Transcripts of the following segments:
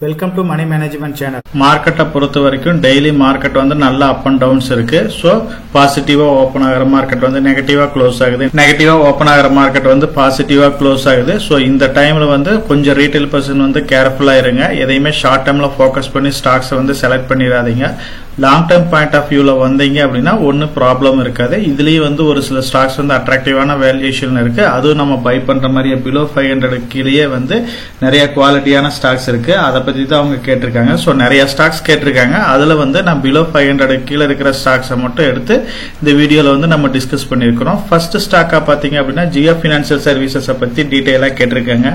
Welcome to money management channel. மார்க்கெட்டை பொறுத்த வரைக்கும் டெய்லி மார்க்கெட் வந்து நல்ல அப் அண்ட் டவுன்ஸ் இருக்கு. ஸோ பாசிட்டிவா ஓப்பன் ஆகிற மார்க்கெட் வந்து நெகட்டிவா க்ளோஸ் ஆகுது, நெகட்டிவா ஓப்பன் ஆகிற மார்க்கெட் வந்து பாசிட்டிவா க்ளோஸ் ஆகுது. ஸோ இந்த டைம்ல வந்து கொஞ்சம் ரீட்டைல் பர்சன் வந்து கேர்ஃபுல்லா இருங்க. எதையுமே ஷார்ட் டேர்ம்ல ஃபோக்கஸ் பண்ணி ஸ்டாக்ஸ் வந்து செலக்ட் பண்ணிடாதீங்க. லாங் டேர்ம் பாயிண்ட் ஆஃப் வியூல வந்தீங்க அப்படின்னா ஒன்னும் ப்ராப்ளம் இருக்காது. இதுலயும் வந்து ஒரு சில ஸ்டாக்ஸ் வந்து அட்ராக்டிவான வேல்யூஷன் இருக்கு. அதுவும் நம்ம பை பண்ற மாதிரி பிலோ 500 கீழே வந்து நிறைய குவாலிட்டியான ஸ்டாக்ஸ் இருக்கு. அதை பத்தி தான் அவங்க கேட்டிருக்காங்க. ஸோ நிறைய ஸ்டாக்ஸ் கேட்டிருக்காங்க. அதுல வந்து நான் பிலோ 500 கீழே இருக்கிற ஸ்டாக்ஸை மட்டும் எடுத்து இந்த வீடியோல வந்து நம்ம டிஸ்கஸ் பண்ணிருக்கிறோம். ஃபர்ஸ்ட் ஸ்டாக்கா பாத்தீங்க அப்படின்னா ஜியோ பினான்சியல் சர்வீசஸ் பத்தி டீடைலா கேட்டிருக்காங்க.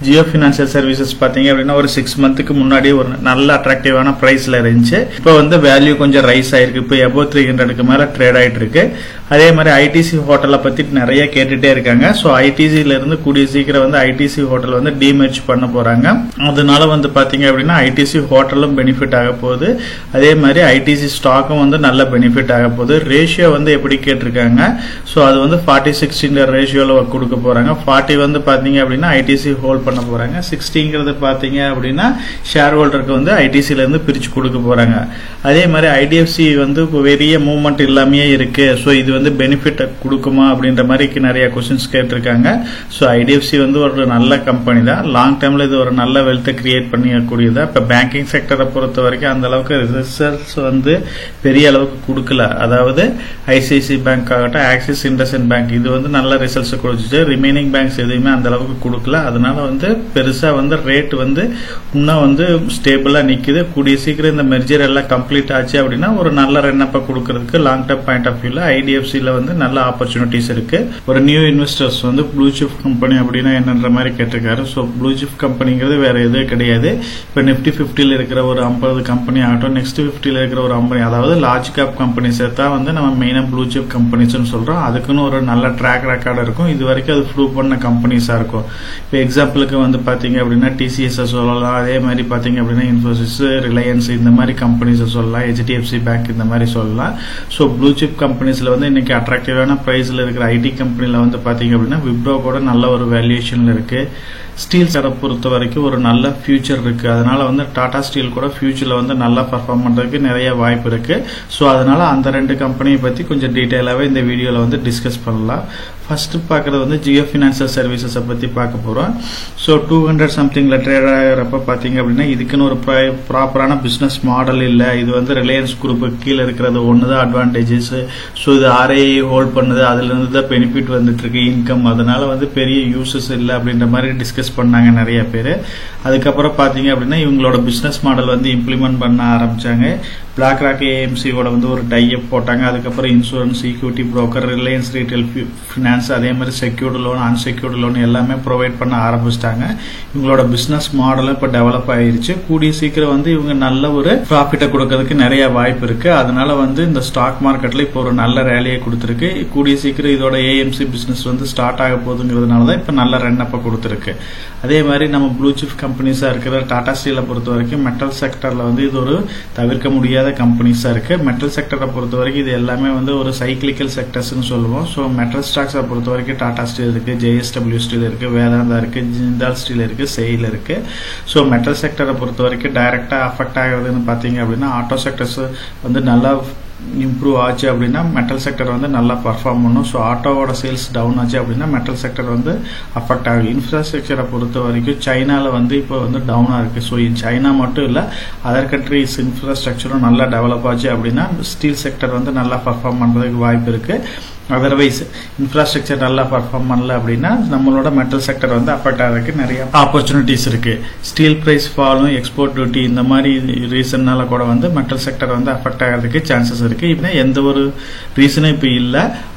ஜியோ பினான்சியல் சர்வீசஸ் பாத்தீங்க அப்படின்னா ஒரு 6 மந்த்துக்கு முன்னாடி ஒரு நல்ல அட்ராக்டிவான பிரைஸ்ல இருந்துச்சு. இப்போ வந்து வேல்யூ கொஞ்சம் ரைஸ் ஆயிருக்கு. இப்போ above 300க்கு மேல ட்ரேட் ஆயிட்டு இருக்கு. அதே மாதிரி ஐடிசி ஹோட்டலை பத்தி நிறைய கேட்டுட்டே இருக்காங்க. ஸோ ஐடிசில இருந்து கூடிய சீக்கிரம் வந்து ஐடிசி ஹோட்டல் வந்து டிமெர்ஜ் பண்ண போறாங்க. அதனால வந்து பாத்தீங்க அப்படின்னா ஐடிசி ஹோட்டலும் பெனிஃபிட் ஆக போகுது. அதே மாதிரி ஐடிசி ஸ்டாக்கும் வந்து நல்ல பெனிஃபிட் ஆக போகுது. ரேஷியோ வந்து எப்படி கேட்டிருக்காங்க. ஸோ அது வந்து 40-60 ரேஷியோல கொடுக்க போறாங்க. 40 வந்து பாத்தீங்க அப்படின்னா ஐடிசி ஹோல்ட் பண்ண போறாங்க. 60ங்கிறது பாத்தீங்க அப்படின்னா ஷேர் ஹோல்டருக்கு வந்து ஐடிசில இருந்து பிரிச்சு கொடுக்க போறாங்க. அதே மாதிரி ஐடிஎஃப்சி வந்து பெரிய மூவ்மெண்ட் இல்லாமயே இருக்கு. ஸோ இது வந்து பெனிஃபிட் கொடுக்குமா அப்படின்ற மாதிரி நிறைய கொஸ்டின்ஸ் கேட்டிருக்காங்க. ஸோ ஐடிஎஃப்சி வந்து ஒரு நல்ல கம்பெனி தான். லாங் டேர்ம்ல இது ஒரு நல்ல வெல்த்தை கிரியேட் பண்ணிக்கூடியதா. இப்ப பேங்கிங் செக்டரை பொறுத்த வரைக்கும் அந்த அளவுக்கு ரிசல்ட்ஸ் வந்து பெரிய அளவுக்கு கொடுக்கல. அதாவது ஐசிஐசி பேங்க் ஆகட்டும், ஆக்சிஸ் இண்டஸ்இண்ட் பேங்க் இது வந்து நல்ல ரிசல்ட்ஸ் கொடுத்துச்சு. ரிமைனிங் பேங்க்ஸ் எதுவுமே அந்த அளவுக்கு கொடுக்கல. அதனால வந்து பெருசா வந்து ரேட் வந்து இன்னும் வந்து ஸ்டேபிளா நிக்குது. கூடிய சீக்கிரம் இந்த மெர்ஜர் எல்லாம் கம்ப்ளீட் ஆச்சு அப்படின்னா ஒரு நல்ல ரன்னப்ப கொடுக்கறதுக்கு லாங் டேர்ம் பாயிண்ட் ஆஃப் வியூல ஐடிஎஃப்சில வந்து நல்ல ஆப்பர்ச்சுனிட்டிஸ் இருக்கு. ஒரு நியூ இன்வெஸ்டர்ஸ் வந்து ப்ளூ சிப் கம்பெனி அப்படின்னா என்னன்ற மாதிரி கேட்டிருக்காரு. ஸோ ப்ளூ சிப் கம்பெனிங்கிறது வேற எதுவும் கிடையாது. இப்ப நிப்டி 50ல இருக்கிற ஒரு 50 கம்பெனி ஆகட்டும், நெக்ஸ்ட் 50ல இருக்கிற ஒரு 50, அதாவது லார்ஜ் கேப் கம்பெனிஸ் தான் வந்து நம்ம மெயினா ப்ளூ சிப் கம்பெனிஸ் சொல்றோம். அதுக்குன்னு ஒரு நல்ல ட்ராக் ரெக்கார்டு இருக்கும். இது வரைக்கும் அது ப்ரூவ் பண்ண கம்பெனிஸா இருக்கும். இப்போ எக்ஸாம்பிளுக்கு வந்து பாத்தீங்க அப்படின்னா டிசிஎஸ் சொல்லலாம். அதே மாதிரி பாத்தீங்க அப்படின்னா இன்ஃபோசிஸ், ரிலையன்ஸ் இந்த மாதிரி கம்பெனிஸ் சொல்லலாம். ஹெச்டிஎஃப்சி பேங்க் இந்த மாதிரி சொல்லலாம். ஸோ ப்ளூ சிப் கம்பெனிஸ்ல வந்து இன்னைக்கு அட்ராக்டிவான பிரைஸ்ல இருக்கிற ஐடி கம்பெனில வந்து பாத்தீங்க அப்படின்னா விப்ரோ கூட நல்ல ஒரு வேல்யூஷன்ல இருக்கு. ஸ்டீல் செட்டை பொறுத்த வரைக்கும் ஒரு நல்ல ஃபியூச்சர் இருக்கு. அதனால வந்து டாடா ஸ்டீல் கூட ஃபியூச்சர்ல வந்து நல்லா பர்ஃபார்ம் பண்றதுக்கு நிறைய வாய்ப்பு இருக்கு. ஸோ அதனால அந்த 2 கம்பெனியை பத்தி கொஞ்சம் டீடைலாவே இந்த வீடியோல வந்து டிஸ்கஸ் பண்ணலாம். ஃபர்ஸ்ட் பாக்குறது வந்து ஜியோ பினான்சியல் சர்வீசஸ் பத்தி பார்க்க போறோம். ஸோ 200 சம்திங்ல ட்ரேட் ஆகிறப்ப பாத்தீங்க அப்படின்னா இதுக்குன்னு ஒரு ப்ராப்பரான பிசினஸ் மாடல் இல்ல. இது வந்து ரிலையன்ஸ் குரூப் கீழே இருக்கிறது ஒண்ணுதான் அட்வான்டேஜஸ். ஸோ இது ஆர்ஐ ஹோல்ட் பண்ணுது, அதுல இருந்து தான் பெனிஃபிட் வந்துட்டு இருக்கு இன்கம். அதனால வந்து பெரிய யூசஸ் இல்லை அப்படின்ற மாதிரி டிஸ்கஸ் பண்ணாங்க நிறைய பேர். அதுக்கப்புறம் பாத்தீங்க அப்படின்னா இவங்களோட பிசினஸ் மாடல் வந்து இம்ப்ளிமெண்ட் பண்ண ஆரம்பிச்சாங்க. பிளாக் ராக் ஏஎம்சியோட வந்து ஒரு டைப் போட்டாங்க. அதுக்கப்புறம் insurance, equity broker, Reliance retail finance, அதே மாதிரி செக்யூர்டு லோன், அன்செக்யூர்டு லோன் எல்லாமே ப்ரொவைட் பண்ண ஆரம்பிச்சிட்டாங்க. இவங்களோட பிசினஸ் மாடலும் இப்ப டெவலப் ஆயிருச்சு. கூடிய சீக்கிரம் வந்து இவங்க நல்ல ஒரு ப்ராஃபிட்டை கொடுக்கறதுக்கு நிறைய வாய்ப்பு இருக்கு. அதனால வந்து இந்த ஸ்டாக் மார்க்கெட்ல இப்போ ஒரு நல்ல ரேலியை கொடுத்திருக்கு. கூடிய சீக்கிரம் இதோட ஏஎம்சி பிசினஸ் வந்து ஸ்டார்ட் ஆக போகுதுங்கிறதுனாலதான் இப்ப நல்ல ரன்னப்ப கொடுத்திருக்கு. அதே மாதிரி நம்ம ப்ளூ சிப் கம்பெனிஸா இருக்கிற டாடா ஸ்டீலை பொறுத்த வரைக்கும் மெட்டல் செக்டர்ல வந்து இது ஒரு தவிர்க்க முடியாத கம்பெனிஸா இருக்கு. மெட்டல் செக்டரை பொறுத்த வரைக்கும் இது எல்லாமே வந்து ஒரு சைக்கிளிக்கல் செக்டர்ஸ் சொல்லுவோம். ஸோ மெட்டல் ஸ்டாக்ஸை பொறுத்த வரைக்கும் டாடா ஸ்டீல் இருக்கு, ஜேஎஸ்டபிள்யூ ஸ்டீல் இருக்கு, வேதாந்தா இருக்கு, ஜிந்தால் ஸ்டீல் இருக்கு, செயில் இருக்கு. ஸோ மெட்டல் செக்டரை பொறுத்த வரைக்கும் டைரக்டா அஃபெக்ட் ஆகுதுன்னு பாத்தீங்க அப்படின்னா ஆட்டோ செக்டர்ஸ் வந்து நல்லா இம்ப்ரூவ் ஆச்சு அப்படின்னா மெட்டல் செக்டர் வந்து நல்லா பர்ஃபார்ம் பண்ணும். ஸோ ஆட்டோவோட சேல்ஸ் டவுன் ஆச்சு அப்படின்னா மெட்டல் செக்டர் வந்து அஃபெக்ட் ஆகும். இன்ஃப்ராஸ்ட்ரக்சரை பொறுத்த வரைக்கும் சைனால வந்து இப்போ வந்து டவுனா இருக்கு. ஸோ சைனா மட்டும் இல்ல அதர் கண்ட்ரிஸ் இன்ஃப்ராஸ்ட்ரக்சரும் நல்லா டெவலப் ஆச்சு அப்படின்னா ஸ்டீல் செக்டர் வந்து நல்லா பர்ஃபார்ம் பண்றதுக்கு வாய்ப்பு இருக்கு. அதர்வைஸ் இன்ஃப்ராஸ்ட்ரக்சர் நல்லா பர்ஃபார்ம் பண்ணல அப்படின்னா நம்மளோட மெட்டல் செக்டர் வந்து அஃபெக்ட் ஆகிறதுக்கு நிறைய ஆப்பர்ச்சுனிட்டிஸ் இருக்கு. ஸ்டீல் பிரைஸ் ஃபாலும், எக்ஸ்போர்ட் டியூட்டி இந்த மாதிரி ரீசன்னால கூட வந்து மெட்டல் செக்டர் வந்து அஃபெக்ட் ஆகிறதுக்கு சான்சஸ் இருக்கு. இப்ப எந்த ஒரு ரீசனும் இப்ப இல்ல.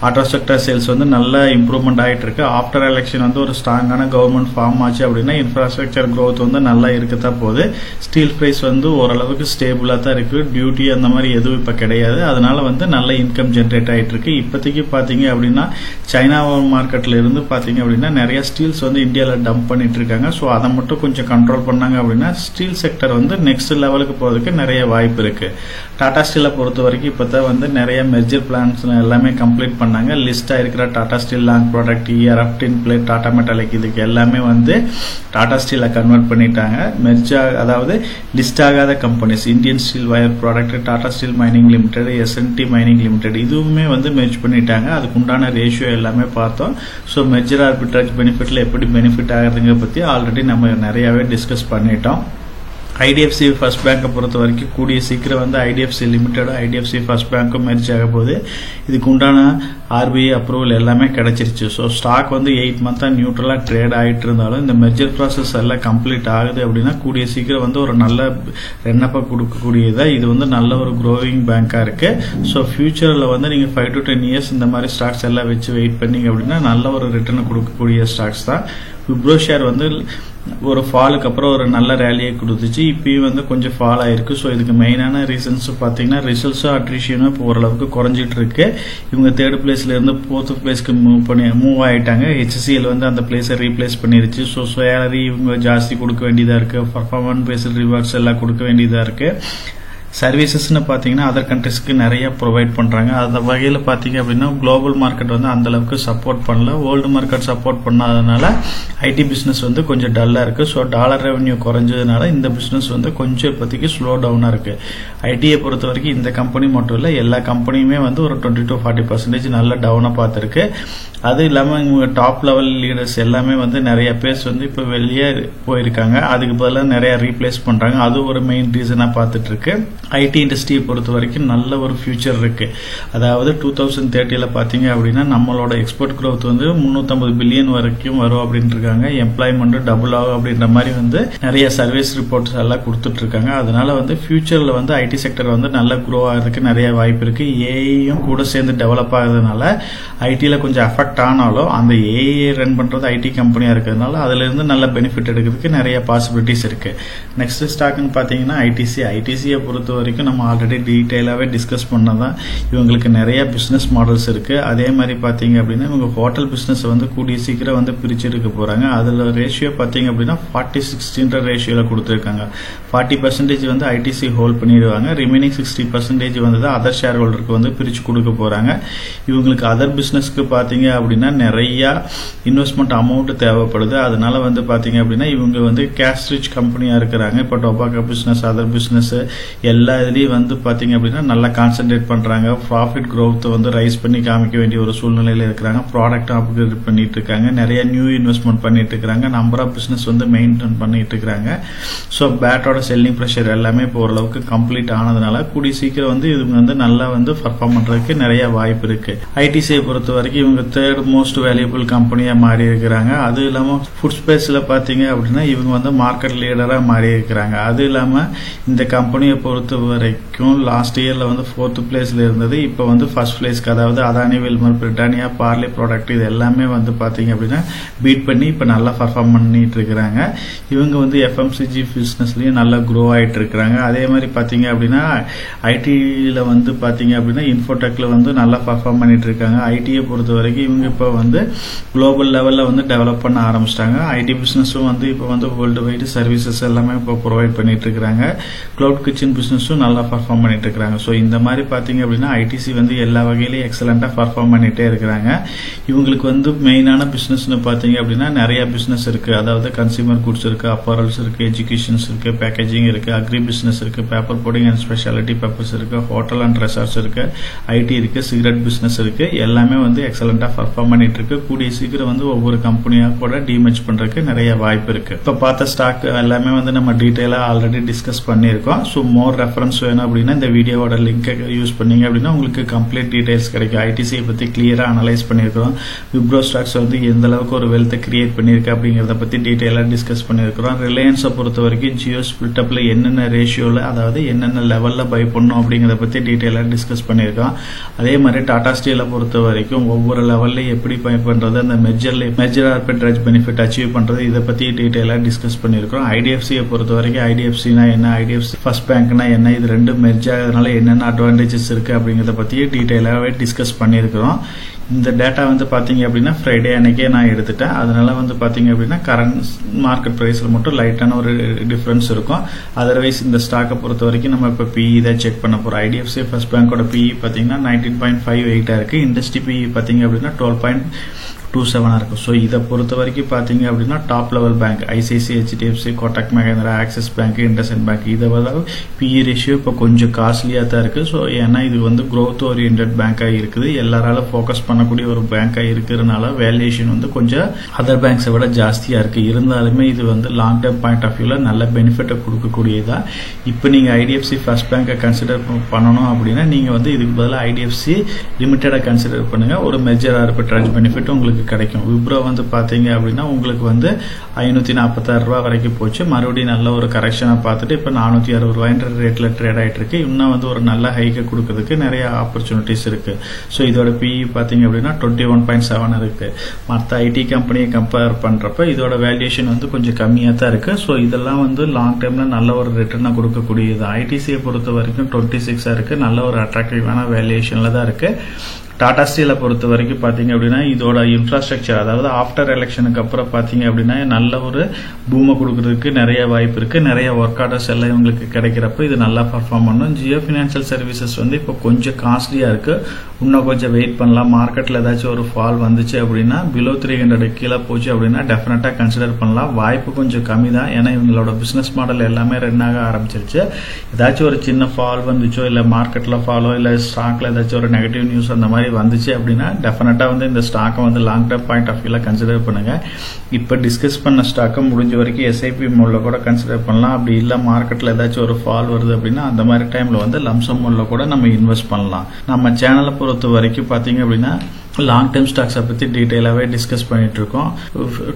ஆட்டோ செக்டர் சேல்ஸ் வந்து நல்ல இம்ப்ரூவ்மெண்ட் ஆயிட்டு இருக்கு. ஆஃப்டர் எலெக்ஷன் வந்து ஒரு ஸ்ட்ராங்கான கவர்மெண்ட் ஃபார்ம் ஆச்சு அப்படின்னா இன்ஃப்ராஸ்ட்ரக்சர் growth வந்து நல்லா இருக்கத்தான் போகுது. ஸ்டீல் பிரைஸ் வந்து ஓரளவுக்கு ஸ்டேபிளா தான் இருக்கு. டியூட்டி அந்த மாதிரி எதுவும் இப்ப கிடையாது. அதனால வந்து நல்ல இன்கம் ஜென்ரேட் ஆயிட்டு இருக்கு. இப்போதைக்கு பாத்தீங்க அப்படின்னா சைனா மார்க்கெட்ல இருந்து பாத்தீங்க அப்படின்னா நிறைய ஸ்டீல்ஸ் வந்து இந்தியால டம்ப் பண்ணிட்டு இருக்காங்க. சோ அதை மட்டும் கொஞ்சம் கண்ட்ரோல் பண்ணாங்க அப்படின்னா ஸ்டீல் செக்டர் வந்து நெக்ஸ்ட் லெவலுக்கு போறதுக்கு நிறைய வாய்ப்பு இருக்கு. டாடா ஸ்டீலை பொறுத்த வரைக்கும் இப்போ தான் வந்து நிறைய மெர்ஜர் பிளான்ஸ் எல்லாமே கம்ப்ளீட் பண்ணாங்க. லிஸ்ட் ஆயிருக்கிற Tata steel long product, ERF, tin plate, Tata metallic இதுக்கு எல்லாமே வந்து டாடா ஸ்டீலை கன்வெர்ட் பண்ணிட்டாங்க. அதாவது லிஸ்ட் ஆகாத companies Indian steel wire product, Tata steel mining limited, SNT mining limited இதுவுமே வந்து மெர்ஜ் பண்ணிட்டாங்க. அதுக்கு உண்டான ரேஷியோ எல்லாமே பார்த்தோம். ஸோ மெர்ஜர் ஆர்பிட்ரேஜ் பெனிஃபிட்ல எப்படி பெனிஃபிட் ஆகுதுங்க பற்றி ஆல்ரெடி நம்ம நிறையாவே டிஸ்கஸ் பண்ணிட்டோம். IDFC ஃபர்ஸ்ட் பேங்கை பொறுத்த வரைக்கும் கூடிய சீக்கிரம் வந்து IDFC லிமிடெட், IDFC ஃபர்ஸ்ட் பேங்க்கும் மெர்ஜ் ஆக போகுது. இதுக்கு உண்டான RBI அப்ரூவல் எல்லாமே கிடைச்சிருச்சு. ஸோ ஸ்டாக் வந்து 8 மந்த்தாக நியூட்ரலாக ட்ரேட் ஆகிட்டு இருந்தாலும் இந்த மெர்ஜர் ப்ராசஸ் எல்லாம் கம்ப்ளீட் ஆகுது அப்படின்னா கூடிய சீக்கிரம் வந்து ஒரு நல்ல ரென்னப்பை கொடுக்கக்கூடியதாக இது வந்து நல்ல ஒரு க்ரோவிங் பேங்காக இருக்கு. ஸோ ஃபியூச்சரில் வந்து நீங்கள் 5 to 10 இயர்ஸ் இந்த மாதிரி ஸ்டாக்ஸ் எல்லாம் வச்சு வெயிட் பண்ணீங்க அப்படின்னா நல்ல ஒரு ரிட்டர்னை கொடுக்கக்கூடிய ஸ்டாக்ஸ் தான். விப்ரோ ஷேர் வந்து ஒரு ஃபாலுக்கு அப்புறம் ஒரு நல்ல ரேலியை கொடுத்துச்சு. இப்பயும் வந்து கொஞ்சம் ஃபால் ஆயிருக்கு. ஸோ இதுக்கு மெயினான ரீசன்ஸ் பார்த்தீங்கன்னா ரிசல்ட்ஸும் அட்ரிஷியனும் இப்போ ஓரளவுக்கு குறைஞ்சிட்டு இருக்கு. இவங்க 3rd பிளேஸ்ல இருந்து 4th பிளேஸ்க்கு மூவ் ஆயிட்டாங்க. HCL வந்து அந்த பிளேஸை ரீப்ளேஸ் பண்ணிருச்சு. ஸோ சேலரி இவங்க ஜாஸ்தி கொடுக்க வேண்டியதா இருக்கு, பர்ஃபார்மன்ஸ் பேஸ்ட் ரிவார்ட்ஸ் எல்லாம் கொடுக்க வேண்டியதா இருக்கு. சர்வீசஸ்ன்னு பார்த்தீங்கன்னா அதர் கண்ட்ரிஸ்க்கு நிறைய ப்ரொவைட் பண்ணுறாங்க. அந்த வகையில் பார்த்தீங்க அப்படின்னா குளோபல் மார்க்கெட் வந்து அந்த அளவுக்கு சப்போர்ட் பண்ணல. வேர்ல்டு மார்க்கெட் சப்போர்ட் பண்ணாதனால ஐடி பிஸ்னஸ் வந்து கொஞ்சம் டல்லாக இருக்குது. ஸோ டாலர் ரெவன்யூ குறைஞ்சதுனால இந்த பிஸ்னஸ் வந்து கொஞ்சம் இப்போதைக்கு ஸ்லோ டவுனாக இருக்குது. ஐடியை பொறுத்த வரைக்கும் இந்த கம்பெனி மட்டும் இல்லை, எல்லா கம்பெனியுமே வந்து ஒரு 20 to 40% நல்ல டவுனாக பார்த்துருக்கு. அது இல்லாமல் இவங்க டாப் லெவல் லீடர்ஸ் எல்லாமே வந்து நிறைய பேர்ஸ் வந்து இப்போ வெளியே போயிருக்காங்க. அதுக்கு பதிலாக நிறைய ரீப்ளேஸ் பண்ணுறாங்க. அது ஒரு மெயின் ரீசனாக பார்த்துட்டு இருக்கு. ஐடி இண்டஸ்ட்ரியை பொறுத்த வரைக்கும் நல்ல ஒரு ஃபியூச்சர் இருக்கு. அதாவது 2030 பார்த்தீங்க அப்படின்னா நம்மளோட எக்ஸ்போர்ட் growth வந்து 350 பில்லியன் வரைக்கும் வரும் அப்படின்னு இருக்காங்க. எம்ப்ளாய்மெண்ட் டபுள் ஆகும் அப்படின்ற மாதிரி வந்து நிறைய சர்வீஸ் ரிப்போர்ட்ஸ் எல்லாம் கொடுத்துட்டு இருக்காங்க. அதனால வந்து ஃபியூச்சர்ல வந்து ஐடி செக்டர் வந்து நல்ல க்ரோ ஆகிறதுக்கு நிறைய வாய்ப்பு இருக்கு. ஏஐயும் கூட சேர்ந்து டெவலப் ஆகுறதுனால ஐடியில கொஞ்சம் அஃபெக்ட் ஆனாலும் அந்த ஏஐ ரன் பண்றது ஐடி கம்பெனியா இருக்கிறதுனால அதுல இருந்து நல்ல பெனிஃபிட் எடுக்கிறதுக்கு நிறைய பாசிபிலிட்டிஸ் இருக்கு. நெக்ஸ்ட் ஸ்டாக்னு பார்த்தீங்கன்னா ஐடிசியை பொறுத்த வரைக்கும் நம்ம ஆல்ரெடி டீட்டெயிலாகவே டிஸ்கஸ் பண்ணதான். இவங்களுக்கு நிறைய பிஸ்னஸ் மாடல்ஸ் இருக்கு. அதே மாதிரி பார்த்தீங்க அப்படின்னா இவங்க ஹோட்டல் பிஸ்னஸ் வந்து கூடிய சீக்கிரம் வந்து பிரிச்செடுக்க போறாங்க. அதில் ரேஷியோ பார்த்தீங்க அப்படின்னா 40-60 ரேஷியோல கொடுத்துருக்காங்க. 40% வந்து ஐடிசி ஹோல்ட் பண்ணிடுவாங்க. ரிமைனிங் 60% வந்து அதர் ஷேர் ஹோல்டருக்கு வந்து பிரிச்சு கொடுக்க போறாங்க. இவங்களுக்கு அதர் பிஸ்னஸ்க்கு பார்த்தீங்க அப்படின்னா நிறைய இன்வெஸ்ட்மெண்ட் அமௌண்ட் தேவைப்படுது. அதனால வந்து பார்த்தீங்க அப்படின்னா இவங்க வந்து கேஷ் ரிச் கம்பெனியா இருக்கிறாங்க. இப்போ டொபாக்கோ பிஸ்னஸ், அதர் பிஸ்னஸ் எல்லா இதுலயும் வந்து பாத்தீங்க அப்படின்னா நல்லா கான்சென்ட்ரேட் பண்றாங்க. ப்ராஃபிட் growth வந்து ரைஸ் பண்ணி காமிக்க வேண்டிய ஒரு சூழ்நிலையில இருக்கிறாங்க. ப்ராடக்ட் அப்கிரேட் பண்ணிட்டு இருக்காங்க. நிறைய நியூ இன்வெஸ்ட்மெண்ட் பண்ணிட்டு இருக்காங்க. நம்பர் ஆஃப் பிசினஸ் வந்து மெயின்டைன் பண்ணிட்டு இருக்காங்க. ஸோ பேட்டோட செல்லிங் ப்ரெஷர் எல்லாமே இப்போ ஓரளவுக்கு கம்ப்ளீட் ஆனதுனால கூடிய சீக்கிரம் வந்து இவங்க வந்து நல்லா வந்து பர்ஃபார்ம் பண்றதுக்கு நிறைய வாய்ப்பு இருக்கு. ஐடிசியை பொறுத்த வரைக்கும் இவங்க 3rd மோஸ்ட் வேல்யூபிள் கம்பெனியா மாறி இருக்கிறாங்க. அது இல்லாம ஃபுட் ஸ்பேஸ்ல பாத்தீங்க அப்படின்னா இவங்க வந்து மார்க்கெட் லீடரா மாறி இருக்கிறாங்க. அது இல்லாம இந்த கம்பெனியை பொறுத்த வரைக்கும் லாஸ்ட் இயர்ல வந்து 4th பிளேஸ்ல இருந்தது. இப்போ வந்து ஃபர்ஸ்ட் பிளேஸ்க்கு, அதாவது Adani, Wilmar, Britannia, Parle product இது எல்லாமே வந்து பாத்தீங்க அப்படின்னா பீட் பண்ணி இப்போ நல்லா பர்ஃபார்ம் பண்ணிட்டு இருக்கிறாங்க. இவங்க வந்து FMCG பிசினஸ்லயும் நல்லா க்ரோ ஆயிட்டு இருக்கிறாங்க. அதே மாதிரி பாத்தீங்க அப்படின்னா ஐடியில வந்து பாத்தீங்க அப்படின்னா இன்ஃபோடெக்ல வந்து நல்லா பர்ஃபார்ம் பண்ணிட்டு இருக்காங்க. ஐடியை பொறுத்த வரைக்கும் இவங்க இப்போ வந்து குளோபல் லெவல்ல வந்து டெவலப் பண்ண ஆரம்பிச்சிட்டாங்க. ஐடி பிசினஸும் வந்து இப்போ வந்து வேர்ல்டு வைடு சர்வீசஸ் எல்லாமே இப்போ ப்ரொவைட் பண்ணிட்டு இருக்காங்க. கிளவுட் கிச்சன் பிசினஸும் நல்லா பர்ஃபார்ம் பண்ணிட்டு இருக்காங்க. ஸோ இந்த மாதிரி பாத்தீங்க அப்படின்னா ஐடிசி வந்து எல்லா வகையிலையும் எக்ஸலண்டா பர்ஃபார்ம் பண்ணிட்டே இருக்கிறாங்க. இவங்களுக்கு வந்து மெயினான பிசினஸ்னு பாத்தீங்க அப்படின்னா நிறைய பிசினஸ் இருக்கு. அதாவது கன்சியூமர் குட்ஸ் இருக்கு, அப்பரல்ஸ் இருக்கு, எஜுகேஷன்ஸ் இருக்கு, பேக்கேஜிங் இருக்கு, அக்ரி பிசினஸ் இருக்கு, paper boarding and speciality papers இருக்கு, ஹோட்டல் அண்ட் ரெசார்ட்ஸ் இருக்கு, ஐடி இருக்கு, சிகரெட் பிசினஸ் இருக்கு. எல்லாமே வந்து எக்ஸலண்டா பர்ஃபார்ம் பண்ணிட்டு இருக்கு. கூடிய சீக்கிரம் வந்து ஒவ்வொரு கம்பெனியா கூட டிமெர்ஜ் பண்றதுக்கு நிறைய வாய்ப்பு இருக்கு. இப்ப பார்த்த ஸ்டாக் எல்லாமே வந்து நம்ம டீடைலா ஆல்ரெடி டிஸ்கஸ் பண்ணியிருக்கோம். ஸோ மோர் ரெஃபரன்ஸ் வேணும் அப்படின்னா இந்த வீடியோவோட லிங்கை யூஸ் பண்ணீங்க அப்படின்னா உங்களுக்கு கம்ப்ளீட் டீடைல்ஸ் கிடைக்கும். ஐடிசியை பத்தி கிளியரா அனலைஸ் பண்ணியிருக்கிறோம். விப்ரோ ஸ்டாக்ஸ் வந்து எந்த அளவுக்கு ஒரு வெல்த்தை கிரியேட் பண்ணிருக்கு அப்படிங்கறத பத்தி டீடைலா டிஸ்கஸ் பண்ணியிருக்கிறோம். ரிலையன்ஸை பொறுத்த வரைக்கும் ஜியோ ஸ்பிளிட்டப்ல என்னென்ன ரேஷியோல, அதாவது என்னென்ன லெவல்ல பை பண்ணும் அப்படிங்கறத பத்தி டீடைலா டிஸ்கஸ் பண்ணியிருக்கோம். அதே மாதிரி டாடா ஸ்டீலை பொறுத்த வரைக்கும் ஒவ்வொரு லெவல்லையும் மார்க்கெட்ல எப்படி பை பண்றது, அந்த மெர்ஜர் ஆர்பிட்ரேஜ் பெனிஃபிட் அச்சீவ் பண்றது, இதை பத்தி டீடைலா டிஸ்கஸ் பண்ணிருக்கோம். ஐடிஎஃப்சியை பொறுத்த வரைக்கும் ஐடிஎஃப்சினா என்ன, ஐடிஎஃப்சி ஃபர்ஸ்ட் பேங்க்னா என்ன, இது ரெண்டும் மெர்ஜ் ஆகிறதுனால என்னென்ன அட்வான்டேஜஸ் இருக்கு அப்படிங்கறத பத்தி டீடைலாவே டிஸ்கஸ் பண்ணிருக்கிறோம். இந்த டேட்டா வந்து பாத்தீங்க அப்படின்னா ஃப்ரைடே அன்னைக்கே நான் எடுத்துட்டேன். அதனால வந்து பாத்தீங்க அப்படின்னா கரண்ட் மார்க்கெட் பிரைஸ்ல மட்டும் லைட்டான ஒரு டிஃபரன்ஸ் இருக்கும். அதர்வைஸ் இந்த ஸ்டாக்கை பொறுத்த வரைக்கும் நம்ம இப்ப பிஇ தான் செக் பண்ண போறோம். ஐடிஎஃப்சி ஃபர்ஸ்ட் பேங்கோட பிஇ பாத்தீங்கன்னா 19.58 இருக்கு. இண்டஸ்ட்ரி பிஇ பாத்தீங்க அப்படின்னா 12.27 இருக்கு. ஸோ இதை பொறுத்த வரைக்கும் பாத்தீங்க அப்படின்னா top level bank ICICI, HDFC, Kotak Mahindra, Axis bank, IndusInd bank, இதை விட பிஇ ரேஷியோ இப்போ கொஞ்சம் காஸ்ட்லியா தான் இருக்கு. ஸோ ஏன்னா இது வந்து growth ஓரியன்ட் பேங்கா இருக்குது, எல்லாரால ஃபோக்கஸ் பண்ணக்கூடிய ஒரு பேங்கா இருக்கிறதுனால வேல்யூஷன் வந்து கொஞ்சம் அதர் பேங்க்ஸை விட ஜாஸ்தியா இருக்கு. இருந்தாலுமே இது வந்து லாங் டேர்ம் பாயிண்ட் ஆஃப் வியூல நல்ல பெனிஃபிட்டை கொடுக்கக்கூடியதா. இப்போ நீங்க ஐடிஎஃப்சி ஃபர்ஸ்ட் பேங்கை கன்சிடர் பண்ணணும் அப்படின்னா நீங்க வந்து இதுக்கு பதிலாக ஐடிஎஃப்சி லிமிடெடை கன்சிடர் பண்ணுங்க. ஒரு மெர்ஜர் ஆர்பிட்ரேஜ் பெனிஃபிட் உங்களுக்கு கிடைக்கும். விப்ரோ வந்து பாத்தீங்க அப்படின்னா உங்களுக்கு வந்து 546 ரூபாய் வரைக்கும் போச்சு. மறுபடியும் நல்ல ஒரு கரெக்ஷனை பார்த்துட்டு இப்ப 460 ரூபாய்ன்ற ரேட்ல ட்ரேட் ஆயிட்டு இருக்கு. இன்னும் வந்து ஒரு நல்ல ஹைக்கை கொடுக்கறதுக்கு நிறைய ஆப்பர்ச்சுனிட்டிஸ் இருக்கு. ஸோ இதோட பிஇ பாத்தீங்க அப்படின்னா 21.7 இருக்கு. மற்ற ஐடி கம்பெனியை கம்பேர் பண்றப்ப இதோட வேல்யூஷன் வந்து கொஞ்சம் கம்மியா தான் இருக்கு. ஸோ இதெல்லாம் வந்து லாங் டேர்ம்ல நல்ல ஒரு ரிட்டர்னை கொடுக்கக்கூடியது. ஐடிசியை பொறுத்த வரைக்கும் 26 இருக்கு, நல்ல ஒரு அட்ராக்டிவான வேல்யூஷன்ல தான் இருக்கு. டாடா ஸ்டீலை பொறுத்த வரைக்கும் பாத்தீங்க அப்படின்னா இதோட இன்ஃப்ராஸ்ட்ரக்சர், அதாவது ஆஃப்டர் எலெக்ஷனுக்கு அப்புறம் பாத்தீங்க அப்படின்னா நல்ல ஒரு பூமை கொடுக்கறதுக்கு நிறைய வாய்ப்பு இருக்கு. நிறைய ஒர்க் ஆர்டர்ஸ் எல்லாம் இவங்களுக்கு கிடைக்கிறப்ப இது நல்லா பர்ஃபார்ம் பண்ணும். ஜியோ பினான்சியல் சர்வீசஸ் வந்து இப்போ கொஞ்சம் காஸ்ட்லியா இருக்கு, இன்னும் கொஞ்சம் வெயிட் பண்ணலாம். மார்க்கெட்ல ஏதாச்சும் ஒரு ஃபால் வந்துச்சு அப்படின்னா பிலோ 300 கீழே போச்சு அப்படின்னா டெஃபினட்டா கன்சிடர் பண்ணலாம். வாய்ப்பு கொஞ்சம் கம்மி தான், ஏன்னா இவங்களோட பிசினஸ் மாடல் எல்லாமே ரன் ஆக ஆரம்பிச்சிருச்சு. ஏதாச்சும் ஒரு சின்ன ஃபால் வந்துச்சோ, இல்ல மார்க்கெட்ல ஃபாலோ, இல்ல ஸ்டாக்ல ஏதாச்சும் ஒரு நெகட்டிவ் நியூஸ் அந்த மாதிரி வந்துச்சு அப்படின்னா டெஃபினட்டா வந்து இந்த ஸ்டாக்கை வந்து லாங் டேர்ம் பாயிண்ட் ஆஃப் வியூல கன்சிடர் பண்ணுங்க. இப்ப டிஸ்கஸ் பண்ண ஸ்டாக்கை முடிஞ்ச வரைக்கும் எஸ்ஐபி மோட்ல கூட கன்சிடர் பண்ணலாம். அப்படி இல்ல மார்க்கெட்ல ஏதாச்சும் ஒரு ஃபால் வருது அப்படின்னா அந்த மாதிரி டைம்ல வந்து லம்சம் மோட்ல கூட நம்ம இன்வெஸ்ட் பண்ணலாம். நம்ம சேனலை பொறுத்த வரைக்கும் பாத்தீங்க அப்படின்னா லாங் டேர்ம் ஸ்டாக்ஸை பத்தி டீடைலாவே டிஸ்கஸ் பண்ணிட்டு இருக்கோம்.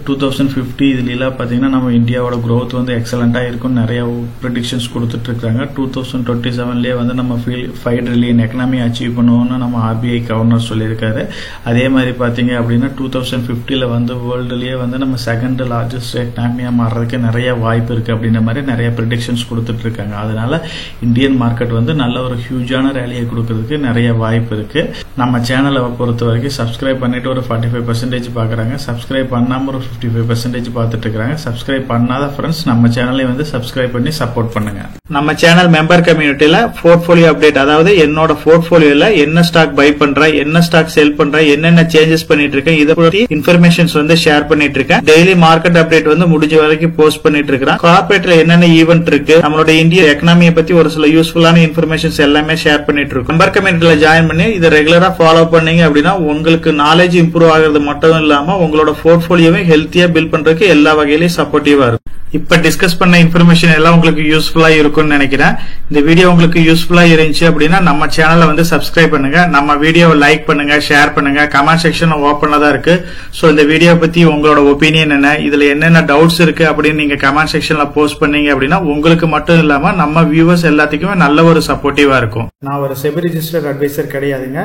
2050 இதுல பாத்தீங்கன்னா நம்ம இந்தியாவோட growth வந்து எக்ஸலண்டா இருக்கும், நிறைய ப்ரெடிக்ஷன்ஸ் கொடுத்துட்டு இருக்காங்க. 2027 வந்து நம்ம 5 ட்ரில்லியன் எக்கனாமி அச்சீவ் பண்ணுவோம்னு நம்ம ஆர்பிஐ கவர்னர் சொல்லியிருக்காரு. அதே மாதிரி பாத்தீங்க அப்படின்னா 2050 வந்து வேர்ல்டுலயே வந்து நம்ம செகண்ட் லார்ஜஸ்ட் எக்கனாமியா மாறுறதுக்கு நிறைய வாய்ப்பு இருக்கு அப்படின்ற மாதிரி நிறைய ப்ரெடிக்ஷன்ஸ் கொடுத்துட்டு இருக்காங்க. அதனால இந்தியன் மார்க்கெட் வந்து நல்ல ஒரு ஹியூஜான ரேலியை கொடுக்கறதுக்கு நிறைய வாய்ப்பு இருக்கு. நம்ம சேனலை பொறுத்த வரைக்கும் சப்ஸ்கிரைப் பண்ணிட்டு ஒரு 45% பாக்குறாங்க, சப்ஸ்கிரைப் பண்ணாம ஒரு 55% பார்த்துட்டு இருக்காங்க. சப்ஸ்கிரைப் பண்ணாத ஃப்ரெண்ட்ஸ் நம்ம சேனலை வந்து சப்ஸ்கிரைப் பண்ணி சப்போர்ட் பண்ணுங்க. நம்ம சேனல் மெம்பர் கம்யூனிட்டியில போர்ட்ஃபோலியோ அப்டேட், அதாவது என்னோட போர்ட்ஃபோலியோல என்ன ஸ்டாக் பை பண்றேன், என்ன ஸ்டாக் செல் பண்றேன், என்னென்ன சேஞ்சஸ் பண்ணிட்டு இருக்கேன், இதை பத்தி இன்ஃபர்மேஷன்ஸ் வந்து ஷேர் பண்ணிட்டு இருக்கேன். டெய்லி மார்க்கெட் அப்டேட் வந்து முடிஞ்ச வரைக்கும் போஸ்ட் பண்ணிட்டு இருக்கேன். கார்பரேட்ல என்னென்ன ஈவென்ட் இருக்கு, நம்மளோட இந்திய எக்கனாமியை பத்தி ஒரு சில யூஸ்ஃபுல்லான இன்ஃபர்மேஷன்ஸ் எல்லாமே ஷேர் பண்ணிட்டு இருக்கோம். மெம்பர் கம்யூனிட்டியில ஜாயின் பண்ணி இதை ரெகுலரா ஃபாலோ பண்ணீங்க அப்படின்னா உங்களுக்கு நாலேஜ் இம்ப்ரூவ் ஆகிறது மட்டும் இல்லாம உங்களோட போர்ட்ஃபோலியோவை ஹெல்த்தியா பில்ட் பண்றதுக்கு எல்லா வகையிலும் சப்போர்ட்டிவா இருக்கும். இப்ப டிஸ்கஸ் பண்ண இன்ஃபர்மேஷன் எல்லாம் உங்களுக்கு யூஸ்ஃபுல்லா இருக்கும்னு நினைக்கிறேன். இந்த வீடியோ உங்களுக்கு யூஸ்ஃபுல்லா இருந்துச்சு அப்படின்னா நம்ம சேனலை வந்து சப்ஸ்கிரைப் பண்ணுங்க, நம்ம வீடியோவை லைக் பண்ணுங்க, ஷேர் பண்ணுங்க. கமெண்ட் செக்ஷன் ஓப்பன்ல தான் இருக்கு. சோ இந்த வீடியோ பத்தி உங்களோட ஒப்பீனியன் என்ன, இதுல என்னென்ன டவுட்ஸ் இருக்கு அப்படின்னு நீங்க கமெண்ட் செக்ஷன்ல போஸ்ட் பண்ணீங்க அப்படின்னா உங்களுக்கு மட்டும் இல்லாம நம்ம வியூவர்ஸ் எல்லாத்துக்குமே நல்ல ஒரு சப்போர்ட்டிவா இருக்கும். நான் ஒரு செபி ரிஜிஸ்டர்ட் அட்வைசர் கிடையாதுங்க.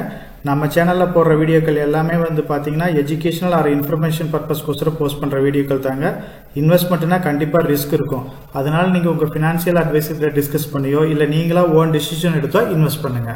நம்ம சேனல்ல போடுற வீடியோக்கள் எல்லாமே வந்து பாத்தீங்கன்னா எஜுகேஷனல் ஆர் இன்ஃபர்மேஷன் பர்பஸ்க்கோசரம் போஸ்ட் பண்ற வீடியோக்கள் தாங்க. இன்வெஸ்ட்மெண்ட்னா கண்டிப்பா ரிஸ்க் இருக்கும். அதனால நீங்க உங்க பினான்சியல் அட்வைசர் டிஸ்கஸ் பண்ணியோ இல்ல நீங்களா ஓன் டிசிஷன் எடுத்தோ இன்வெஸ்ட் பண்ணுங்க.